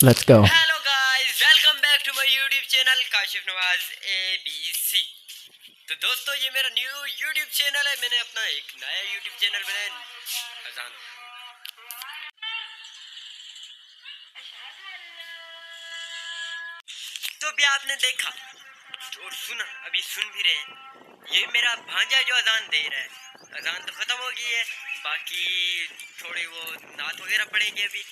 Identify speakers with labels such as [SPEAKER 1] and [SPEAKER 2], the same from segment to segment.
[SPEAKER 1] Let's go.
[SPEAKER 2] Hello guys, welcome back to my YouTube channel Kashif Nawaz ABC। तो दोस्तों, ये मेरा न्यू यूट्यूब चैनल है। मैंने अपना एक नया यूट्यूब चैनल बनाया। अजान तो भी आपने देखा और सुना, अभी सुन भी रहे हैं। ये मेरा भांजा जो अजान दे रहा है। अजान तो ख़त्म हो गई है, बाकी थोड़ी वो नात वगैरह पड़ेंगे अभी।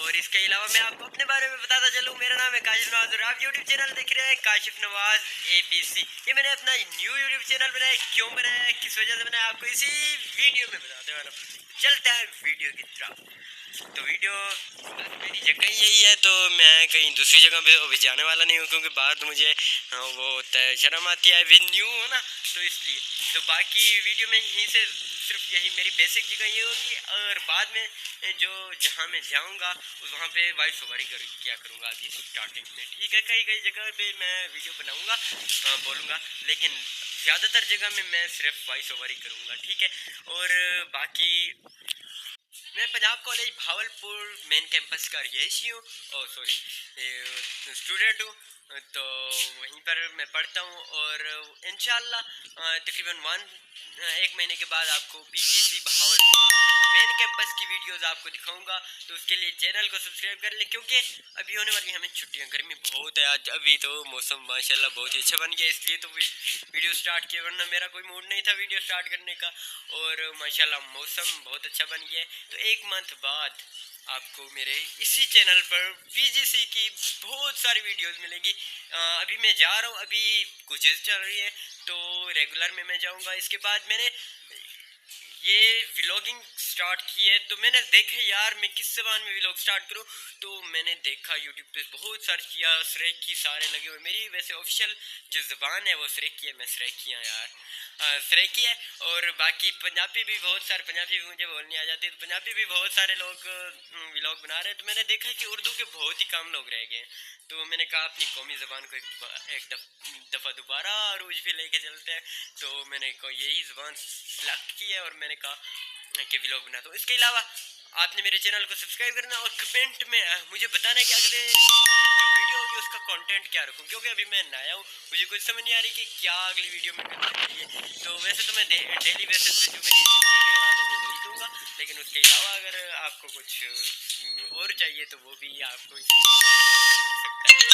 [SPEAKER 2] और इसके अलावा मैं आपको अपने बारे में बताता चलूँ। मेरा नाम है काशिफ नवाज और आप यूट्यूब चैनल देख रहे हैं काशिफ नवाज ABC। ये मैंने अपना न्यू यूट्यूब चैनल बनाया। क्यों बनाया, किस वजह से बनाया, आपको इसी वीडियो में बताते वाला। चलता है वीडियो की तरफ। तो वीडियो मेरी जगह यही है, तो मैं कहीं दूसरी जगह पे अभी जाने वाला नहीं हूँ, क्योंकि बाहर तो मुझे वो होता है, शर्म आती है, अभी न्यू हो ना, तो इसलिए। तो बाकी वीडियो में यहीं से सिर्फ यही मेरी बेसिक जगह ये होगी, और बाद में जो जहाँ मैं जाऊँगा वहाँ पे वॉइस ओवर क्या करूँगा अभी स्टार्टिंग में। ठीक है, कई कई जगह पे मैं वीडियो बनाऊँगा, बोलूँगा, लेकिन ज़्यादातर जगह में मैं सिर्फ वॉइस ओवर ही करूँगा। ठीक है, और बाकी मैं Punjab college Bahawalpur main campus का रहियशी हूँ, और सॉरी स्टूडेंट हूँ। तो वहीं पर मैं पढ़ता हूँ, और इंशाल्लाह तकरीबन एक महीने के बाद आपको PGC भावलपुर मेन कैंपस की वीडियोस आपको दिखाऊंगा। तो उसके लिए चैनल को सब्सक्राइब कर ले, क्योंकि अभी होने वाली हमें छुट्टियाँ, गर्मी बहुत है आज। अभी तो मौसम माशाल्लाह बहुत ही अच्छा बन गया, इसलिए तो वीडियो स्टार्ट किया, वरना मेरा कोई मूड नहीं था वीडियो स्टार्ट करने का। और माशाल्लाह मौसम बहुत अच्छा बन गया है। तो एक मंथ बाद आपको मेरे इसी चैनल पर PGC की बहुत सारी वीडियोस मिलेंगी। अभी मैं जा रहा हूँ, अभी कुछ चल रही है, तो रेगुलर में मैं जाऊँगा। इसके बाद मैंने ये व्लॉगिंग स्टार्ट की है, तो मैंने देखा यार मैं किस ज़बान में व्लॉग स्टार्ट करूं। तो मैंने देखा यूट्यूब पे बहुत सर्च किया, सरेकी सारे लगे हुए। मेरी वैसे ऑफिशियल जो ज़बान है वो सरेकी है, मैं सरेकी हूँ यार, सरेकी है। और बाकी पंजाबी भी बहुत सारे, पंजाबी भी मुझे बोलनी आ जाती है, तो पंजाबी भी बहुत सारे लोग व्लॉग बना रहे हैं। तो मैंने देखा कि उर्दू के बहुत ही कम लोग रह गए हैं, तो मैंने कहा अपनी कौमी ज़बान को एक दफ़ा दोबारा अरूज पे लेके चलते हैं। तो मैंने यही ज़बान सेलेक्ट की है, और मैंने कहा कि व्लॉग बना। तो इसके अलावा आपने मेरे चैनल को सब्सक्राइब करना, और कमेंट में मुझे बताना है कि अगले जो वीडियो होगी उसका कंटेंट क्या रखूं, क्योंकि अभी मैं नया हूँ, मुझे कुछ समझ नहीं आ रही कि क्या अगली वीडियो में करना चाहिए। तो वैसे तो मैं डेली बेसिस पे जो मेरी ज़िंदगी के हालात होंगे वही दूँगा, लेकिन उसके अलावा अगर आपको कुछ और चाहिए तो वो भी आपको मेरे चैनल पर मिल सकता है।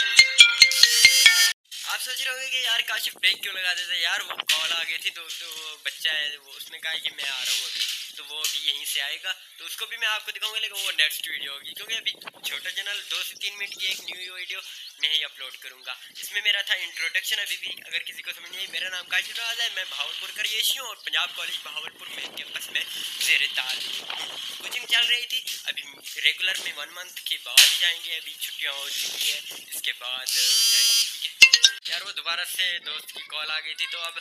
[SPEAKER 2] आप सोच रहे होंगे कि यार काशिफ ब्रेक क्यों लगा देते यार, वो कॉल आ गई थी, तो वो बच्चा है, वो उसने कहा कि मैं आ रहा हूँ अभी, तो वो अभी यहीं से आएगा, तो उसको भी मैं आपको दिखाऊंगा, लेकिन वो नेक्स्ट वीडियो होगी, क्योंकि अभी छोटा चैनल 2 से 3 मिनट की एक न्यू वीडियो मैं ही अपलोड करूंगा। इसमें मेरा था इंट्रोडक्शन। अभी भी अगर किसी को समझ नहीं आई, मेरा नाम काशिफ नवाज है, मैं भावलपुर का रहियशी हूँ, और Punjab college Bahawalpur main campus में ज़ेरे तालीम कोचिंग चल रही थी। अभी रेगुलर में 1 मंथ के बाद जाएंगे, अभी छुट्टियाँ हो चुकी है, इसके बाद जाएंगे। ठीक है यार, वो दोबारा से दोस्त की कॉल आ गई थी, तो अब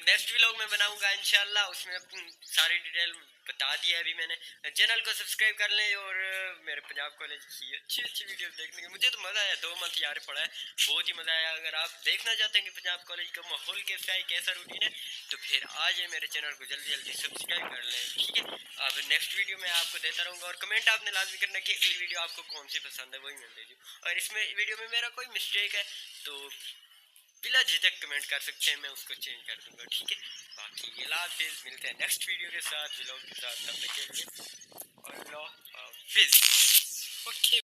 [SPEAKER 2] नेक्स्ट व्लॉग में बनाऊंगा इंशाल्लाह, उसमें सारी डिटेल बता दी है अभी मैंने। चैनल को सब्सक्राइब कर लें, और मेरे पंजाब कॉलेज की अच्छी अच्छी वीडियो देखने के मुझे तो मज़ा आया। 2 मंथ यार पड़ा है, बहुत ही मज़ा आया। अगर आप देखना चाहते हैं कि पंजाब कॉलेज का माहौल कैसा है, कैसा रूटीन है, तो फिर आ जाए मेरे चैनल को जल्दी जल्दी सब्सक्राइब कर लें। ठीक है, अब नेक्स्ट वीडियो में आपको देता रहूँगा, और कमेंट आपने लाजमी करना कि अगली वीडियो आपको कौन सी पसंद है, वही मैं दे दूँ। और इसमें वीडियो में मेरा कोई मिस्टेक है तो बिला झिझक कमेंट कर सकते हैं, मैं उसको चेंज कर दूंगा। ठीक है, बाकी ये हाफिज़, मिलते हैं नेक्स्ट वीडियो के साथ, व्लॉग के साथ। तब तक के लिए अल्लाह हाफिज़। ओके।